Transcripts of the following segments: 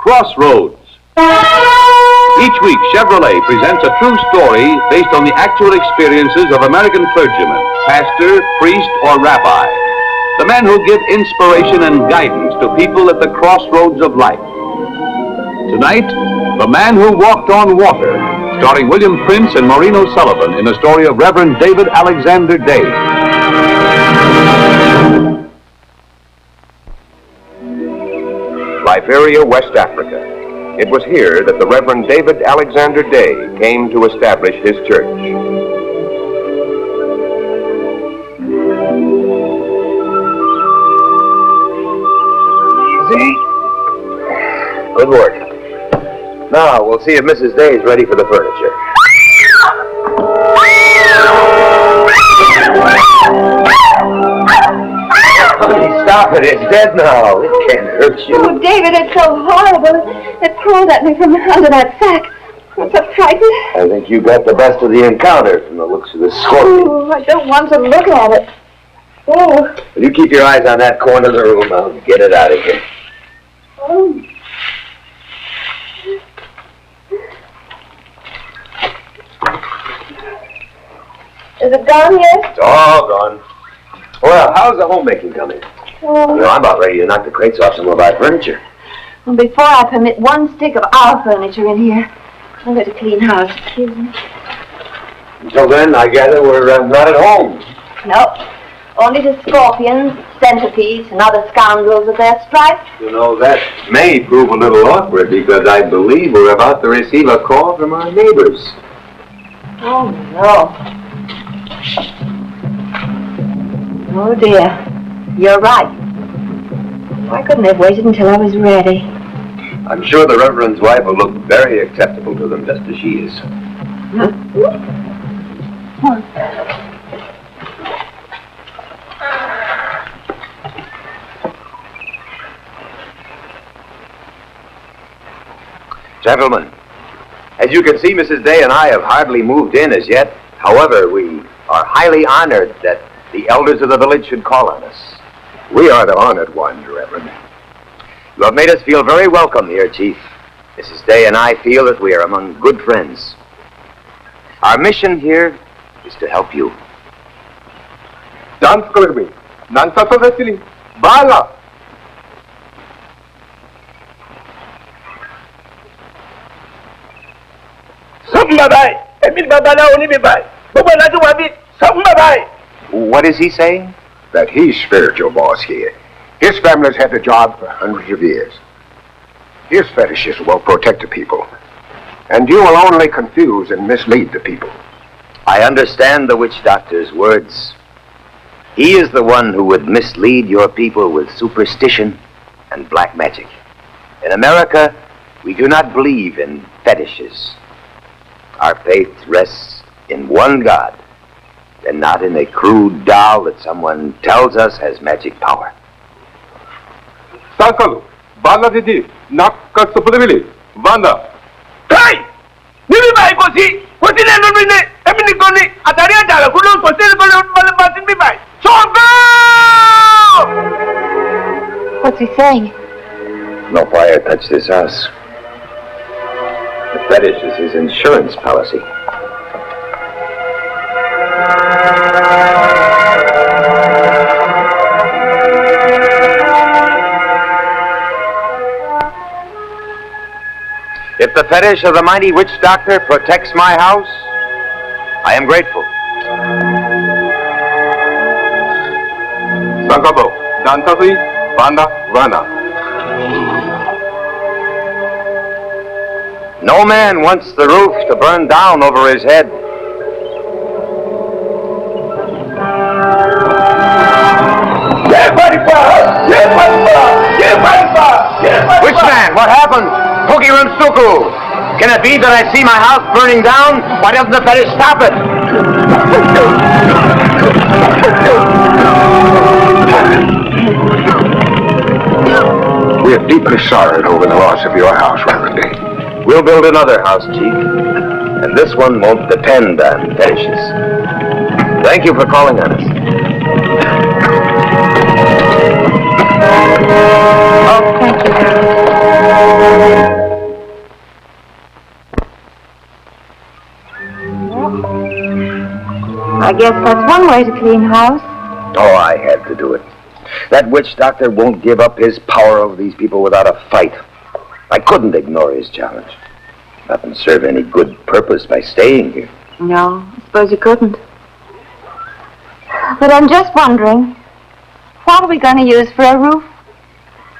Crossroads. Each week, Chevrolet presents a true story based on the actual experiences of American clergymen, pastor, priest, or rabbi. The men who give inspiration and guidance to people at the crossroads of life. Tonight, The Man Who Walked on Water, starring William Prince and Maureen O'Sullivan in a story of Reverend David Alexander Day. Liberia, West Africa. It was here that the Reverend David Alexander Day came to establish his church. See? Good work. Now, we'll see if Mrs. Day is ready for the furniture. Honey, stop it. It's dead now. It can't hurt you. Oh, David, it's so horrible. It crawled at me from under that sack. I'm so frightened. I think you got the best of the encounter from the looks of the scorpion. Oh, I don't want to look at it. Oh. Will you keep your eyes on that corner of the room? I'll get it out of here. Oh. Is it gone yet? It's all gone. Well, how's the homemaking coming? Oh. You know, I'm about ready to knock the crates off some of our furniture. Well, before I permit one stick of our furniture in here, I'm going to clean house. Excuse me. Until then, I gather we're not at home. No. Only the scorpions, centipedes, and other scoundrels of their stripe. You know, that may prove a little awkward because I believe we're about to receive a call from our neighbors. Oh, no. Oh, dear. You're right. Why couldn't they have waited until I was ready? I'm sure the Reverend's wife will look very acceptable to them, just as she is. Gentlemen, as you can see, Mrs. Day and I have hardly moved in as yet. However, we are highly honored that the elders of the village should call on us. We are the honored ones, Reverend. You have made us feel very welcome here, Chief. Mrs. Day and I feel that we are among good friends. Our mission here is to help you. Dance करबे, dansa तो वैसे बाला. What is he saying? That he's spiritual boss here. His family's had the job for hundreds of years. His fetishes will protect the people. And you will only confuse and mislead the people. I understand the witch doctor's words. He is the one who would mislead your people with superstition and black magic. In America, we do not believe in fetishes. Our faith rests in one God, and not in a crude doll that someone tells us has magic power. Sankalu, bala didi, nak kasubulili, banda. Kai! Nini ba ikosi? Kosi na nini? Emini koni atari ajala kulo kosi na batin bi bai. Songo! What's he saying? No fire touched this house. The fetish is his insurance policy. If the fetish of the mighty witch doctor protects my house, I am grateful. Sankabo, dansa banda, vana. No man wants the roof to burn down over his head. Witch man, what happened? Pookie Rumsuku. Can it be that I see my house burning down? Why doesn't the fetish stop it? We are deeply sorry over the loss of your house, Reverend Day. We'll build another house, Chief. And this one won't depend on fetishes. Thank you for calling on us. Oh, thank you. I guess that's one way to clean house. Oh, I had to do it. That witch doctor won't give up his power over these people without a fight. I couldn't ignore his challenge. Nothing serve any good purpose by staying here. No, I suppose you couldn't. But I'm just wondering, what are we going to use for a roof?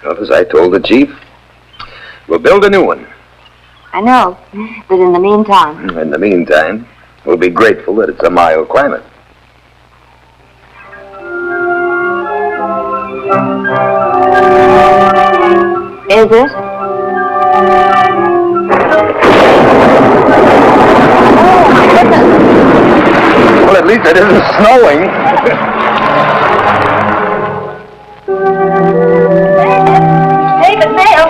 Well, as I told the chief, we'll build a new one. I know, but in the meantime... In the meantime, we'll be grateful that it's a mild climate. Is it? Oh, my goodness. Well, at least it isn't snowing. David, Mail.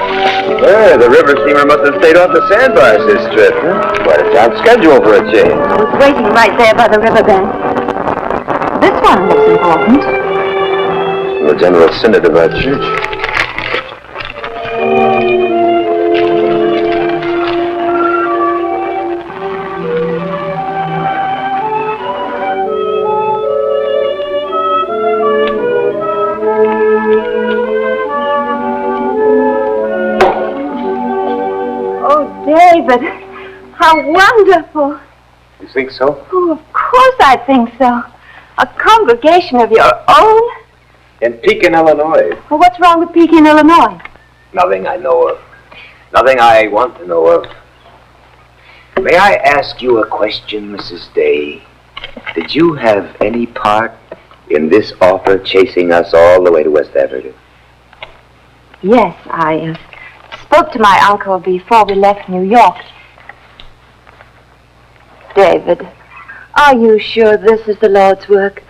The river steamer must have stayed off the sandbars this trip. Huh? Quite a tight schedule for a change. I was waiting right there by the riverbank. This one looks important. The general synod of our church. David, how wonderful. You think so? Oh, of course I think so. A congregation of your own? In Pekin, Illinois. Well, what's wrong with Pekin, Illinois? Nothing I know of. Nothing I want to know of. May I ask you a question, Mrs. Day? Did you have any part in this offer chasing us all the way to West Africa? Yes, I spoke to my uncle before we left New York. David, are you sure this is the Lord's work?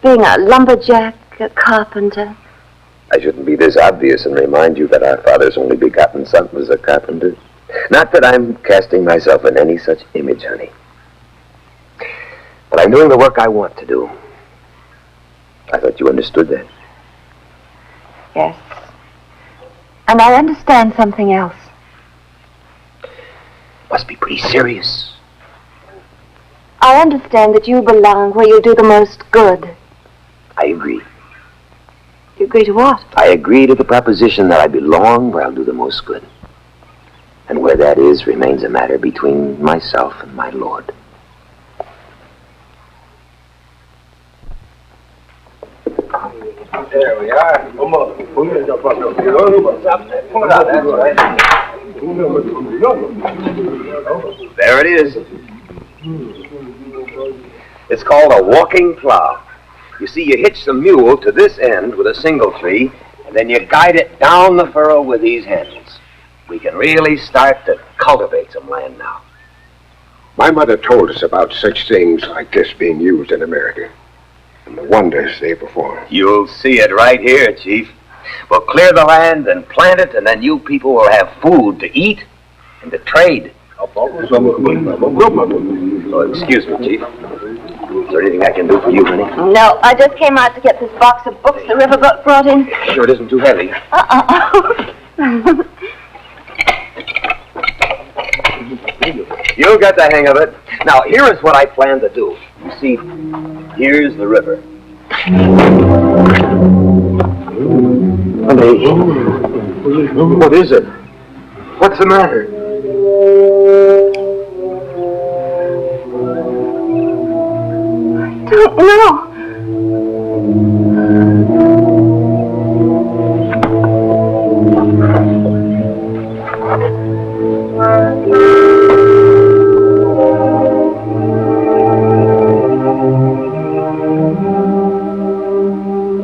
Being a lumberjack, a carpenter? I shouldn't be this obvious and remind you that our father's only begotten son was a carpenter. Not that I'm casting myself in any such image, honey. But I'm doing the work I want to do. I thought you understood that. Yes. And I understand something else. Must be pretty serious. I understand that you belong where you do the most good. I agree. You agree to what? I agree to the proposition that I belong where I'll do the most good. And where that is remains a matter between myself and my Lord. There we are. There it is. It's called a walking plow. You see, you hitch the mule to this end with a single tree, and then you guide it down the furrow with these handles. We can really start to cultivate some land now. My mother told us about such things like this being used in America, and the wonders they perform. You'll see it right here, Chief. We'll clear the land and plant it, and then you people will have food to eat and to trade. Oh, excuse me, Chief. Is there anything I can do for you, honey? No, I just came out to get this box of books the riverboat brought in. Sure it isn't too heavy. You'll get the hang of it. Now, here is what I plan to do. You see, here's the river. Honey, what is it? What's the matter? I don't know.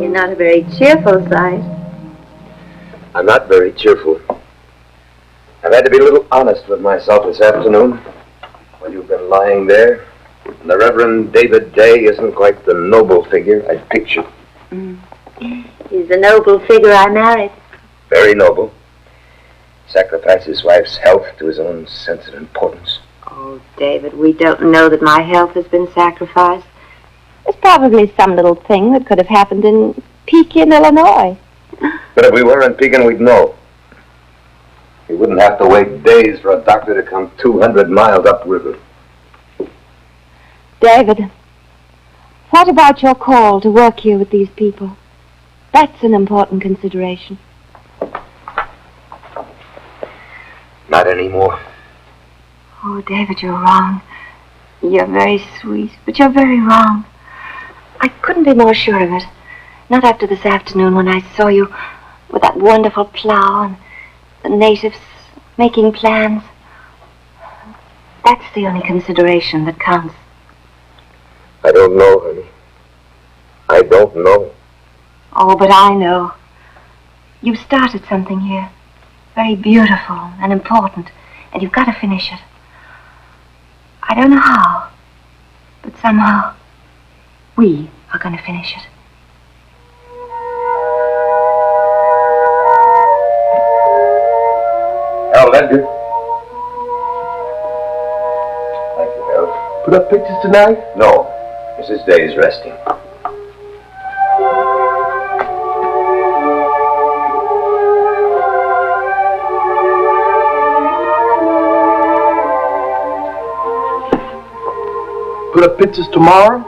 You're not a very cheerful sight. I'm not very cheerful. I've had to be a little honest with myself this afternoon. While you've been lying there, and the Reverend David Day isn't quite the noble figure I'd pictured. He's the noble figure I married. Very noble. Sacrificed his wife's health to his own sense of importance. Oh, David, we don't know that my health has been sacrificed. It's probably some little thing that could have happened in Pekin, Illinois. But if we were in Pekin, we'd know. We wouldn't have to wait days for a doctor to come 200 miles upriver. David, What about your call to work here with these people? That's an important consideration. Not anymore. Oh, David, you're wrong. You're very sweet, but you're very wrong. I couldn't be more sure of it. Not after this afternoon when I saw you with that wonderful plow and the natives making plans. That's the only consideration that counts. I don't know, honey. I don't know. Oh, but I know. You've started something here. Very beautiful and important, and you've got to finish it. I don't know how, but somehow we are going to finish it. Harold Edgar. Thank you, Harold. Put up pictures tonight? No. Mrs. Day is resting. Put up pictures tomorrow?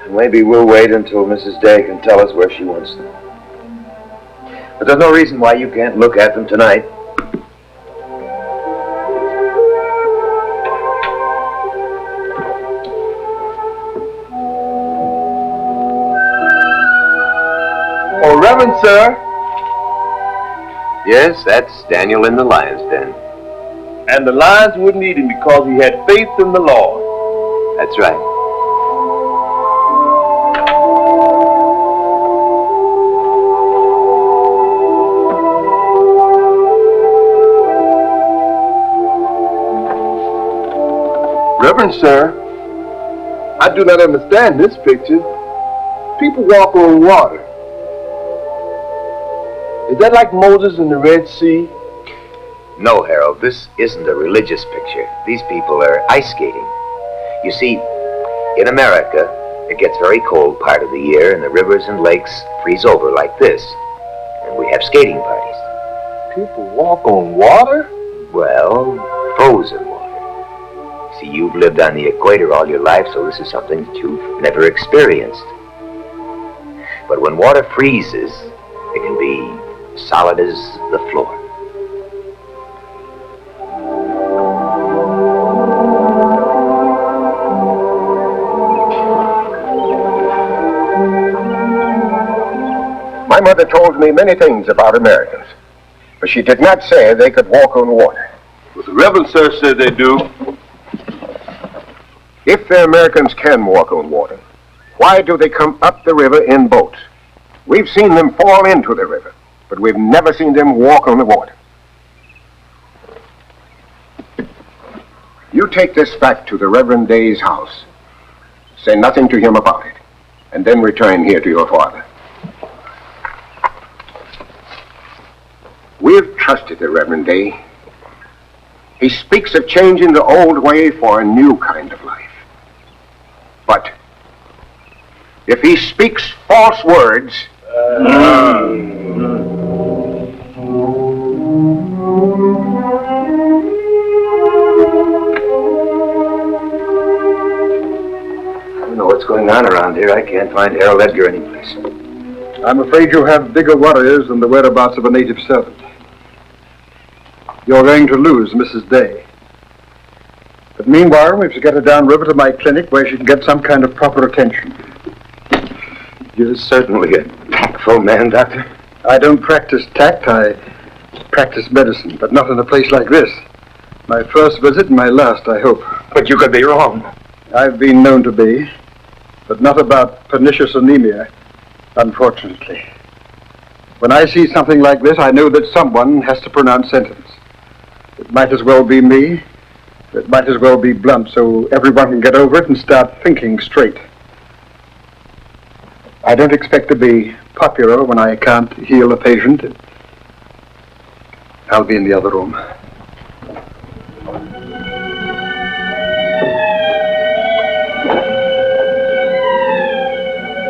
Maybe we'll wait until Mrs. Day can tell us where she wants them. But there's no reason why you can't look at them tonight. Oh, Reverend Sir. Yes, that's Daniel in the lion's den. And the lions wouldn't eat him because he had faith in the Lord. That's right. Reverend Sir, I do not understand this picture. People walk on water. Is that like Moses in the Red Sea? No, Harold, this isn't a religious picture. These people are ice skating. You see, in America, it gets very cold part of the year, and the rivers and lakes freeze over like this. And we have skating parties. People walk on water? Well, frozen water. See, you've lived on the equator all your life, so this is something that you've never experienced. But when water freezes, it can be solid as the floor. My mother told me many things about Americans, but she did not say they could walk on water. Well, the Reverend Sir said they do. If the Americans can walk on water, why do they come up the river in boats? We've seen them fall into the river, but we've never seen them walk on the water. You take this back to the Reverend Day's house. Say nothing to him about it, and then return here to your father. We've trusted the Reverend Day. He speaks of changing the old way for a new kind of life. But if he speaks false words, I don't know what's going on around here. I can't find Harold Edgar anyplace. I'm afraid you have bigger worries than the whereabouts of a native servant. You're going to lose Mrs. Day. But meanwhile, we've to get her downriver to my clinic where she can get some kind of proper attention. You're certainly a tactful man, Doctor. I don't practice tact, I practice medicine, but not in a place like this. My first visit and my last, I hope. But you could be wrong. I've been known to be, but not about pernicious anemia, unfortunately. When I see something like this, I know that someone has to pronounce sentence. It might as well be me. It might as well be blunt so everyone can get over it and start thinking straight. I don't expect to be popular when I can't heal a patient. I'll be in the other room.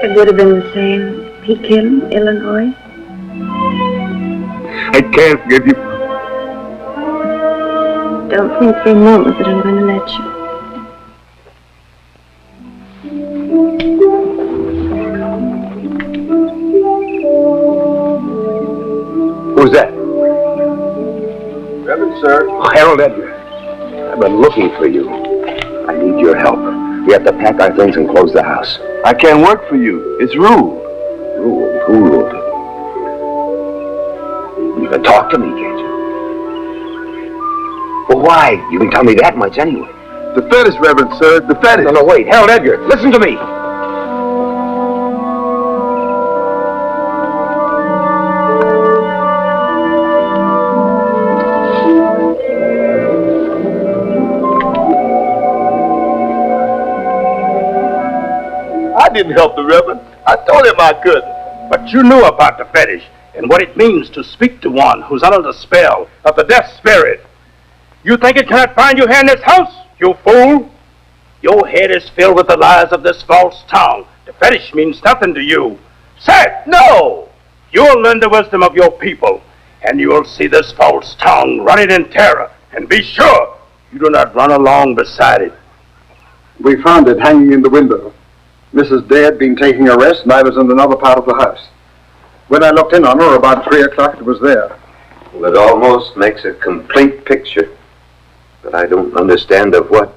It would have been the same. Pekin, Illinois. I can't forgive you. Don't think for a moment that I'm going to let you. Reverend, sir. Oh, Harold Edgar, I've been looking for you. I need your help. We have to pack our things and close the house. I can't work for you. It's ruled. Ruled? Who ruled? You can talk to me, can't you? Well, why? You can tell me that much anyway. The fetish, Reverend, sir. The fetish. No, wait. Harold Edgar, listen to me. I didn't help the Reverend. I told him I couldn't. But you knew about the fetish and what it means to speak to one who's under the spell of the death spirit. You think it cannot find you here in this house, you fool? Your head is filled with the lies of this false tongue. The fetish means nothing to you. Say it, no! You'll learn the wisdom of your people, and you will see this false tongue running in terror, and be sure you do not run along beside it. We found it hanging in the window. Mrs. Day had been taking a rest, and I was in another part of the house. When I looked in on her about 3 o'clock, it was there. Well, it almost makes a complete picture. But I don't understand of what.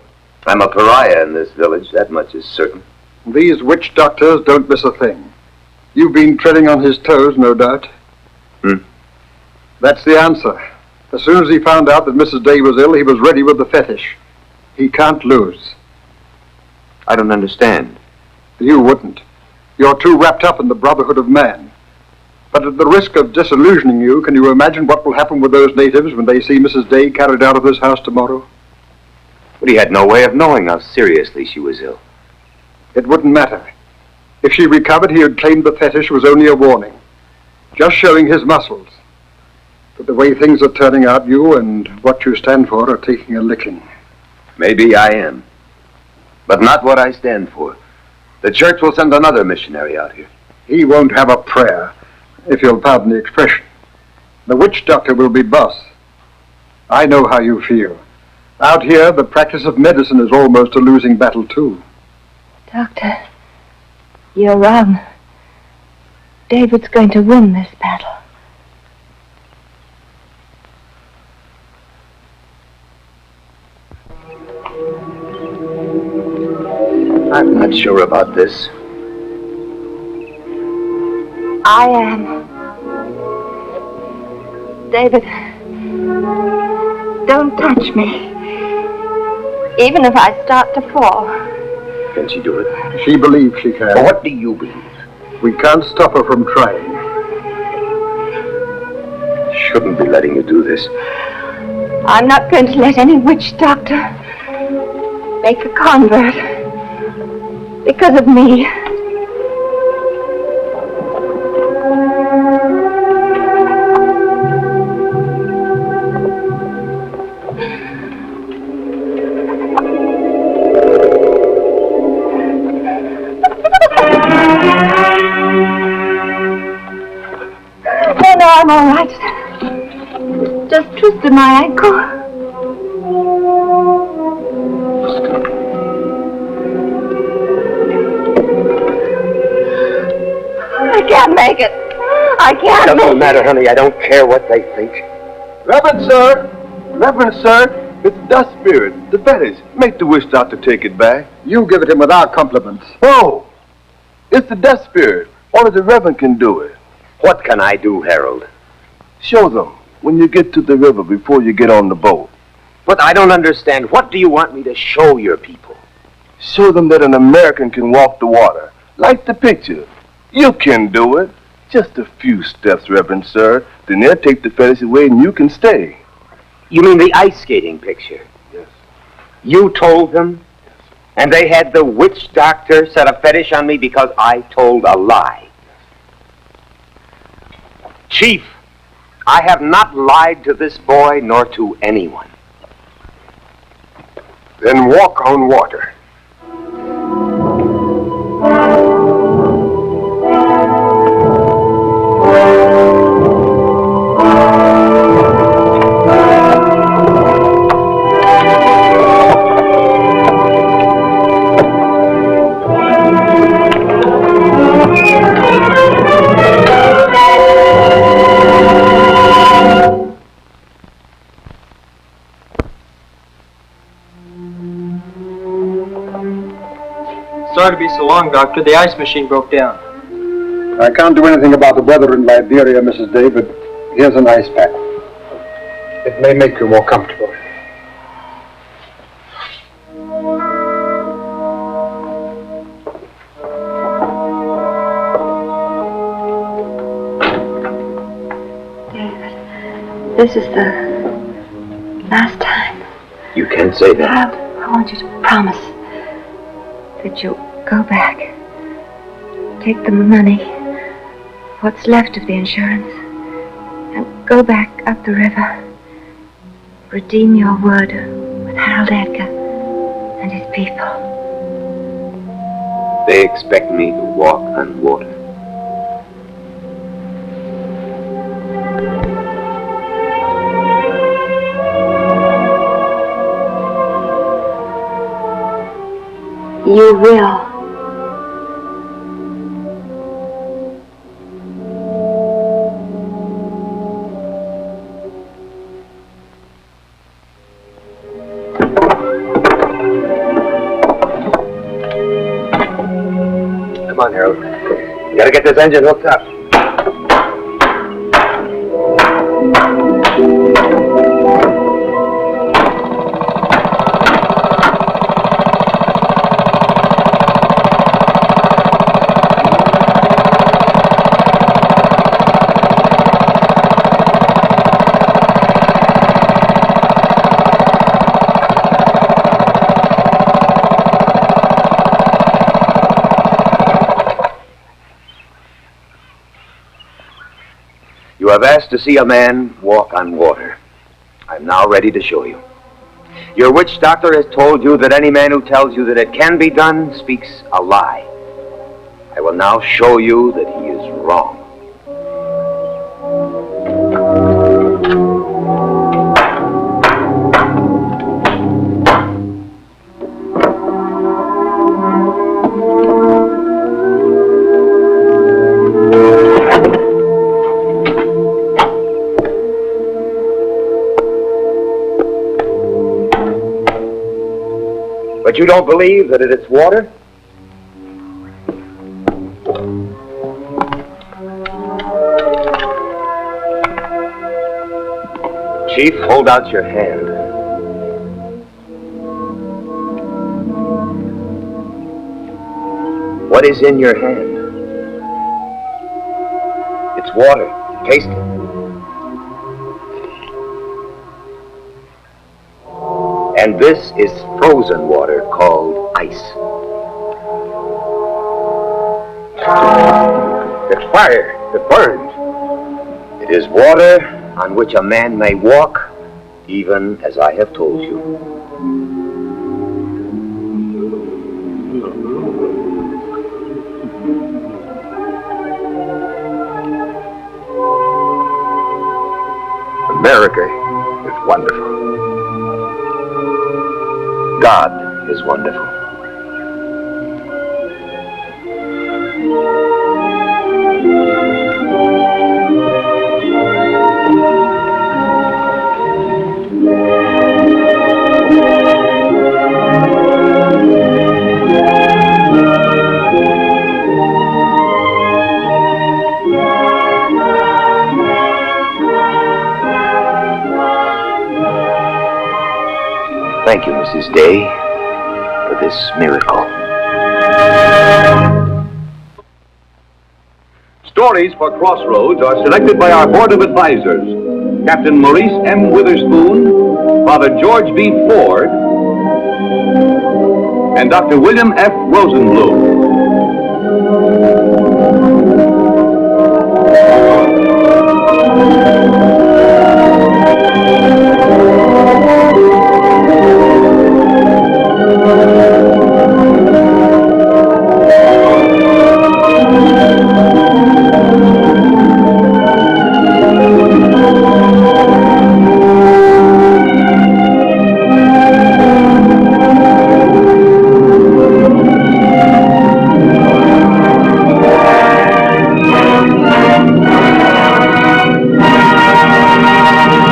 I'm a pariah in this village, that much is certain. These witch doctors don't miss a thing. You've been treading on his toes, no doubt. That's the answer. As soon as he found out that Mrs. Day was ill, he was ready with the fetish. He can't lose. I don't understand. You wouldn't. You're too wrapped up in the brotherhood of man. But at the risk of disillusioning you, can you imagine what will happen with those natives when they see Mrs. Day carried out of this house tomorrow? But he had no way of knowing how seriously she was ill. It wouldn't matter. If she recovered, he had claimed the fetish was only a warning. Just showing his muscles. But the way things are turning out, you and what you stand for are taking a licking. Maybe I am. But not what I stand for. The church will send another missionary out here. He won't have a prayer, if you'll pardon the expression. The witch doctor will be boss. I know how you feel. Out here, the practice of medicine is almost a losing battle, too. Doctor, you're wrong. David's going to win this battle. I'm not sure about this. I am. David, don't touch me. Even if I start to fall. Can she do it? She believes she can. Well, what do you believe? We can't stop her from trying. Shouldn't be letting you do this. I'm not going to let any witch doctor make a convert because of me. No, I'm all right. Just twisted my ankle. I can't make it. I can't Doesn't make matter, honey. I don't care what they think. Reverend, sir, it's dust spirit, the fetish. Make the witch doctor take it back. You give it him with our compliments. Oh, it's the dust spirit. Only the Reverend can do it. What can I do, Harold? Show them when you get to the river before you get on the boat. But I don't understand. What do you want me to show your people? Show them that an American can walk the water. Like the picture. You can do it. Just a few steps, Reverend Sir. Then they'll take the fetish away and you can stay. You mean the ice skating picture? Yes. You told them? And they had the witch doctor set a fetish on me because I told a lie. Chief, I have not lied to this boy nor to anyone. Then walk on water. Sorry to be so long, Doctor. The ice machine broke down. I can't do anything about the weather in Liberia, Mrs. Day, but here's an ice pack. It may make you more comfortable. David, this is the last time. You can't say that. I want you to promise that you'll go back. Take the money, what's left of the insurance, and go back up the river. Redeem your word with Harold Edgar and his people. They expect me to walk on water. You will. Come on, Harold. You gotta get this engine hooked up. You have asked to see a man walk on water. I'm now ready to show you. Your witch doctor has told you that any man who tells you that it can be done speaks a lie. I will now show you that he is wrong. But you don't believe that it is water? Chief, hold out your hand. What is in your hand? It's water. Taste it. And this is frozen water called ice. It's fire. It burns. It is water on which a man may walk, even as I have told you. America is wonderful. God is wonderful. Thank you, Mrs. Day, for this miracle. Stories for Crossroads are selected by our Board of Advisors, Captain Maurice M. Witherspoon, Father George B. Ford, and Dr. William F. Rosenblum.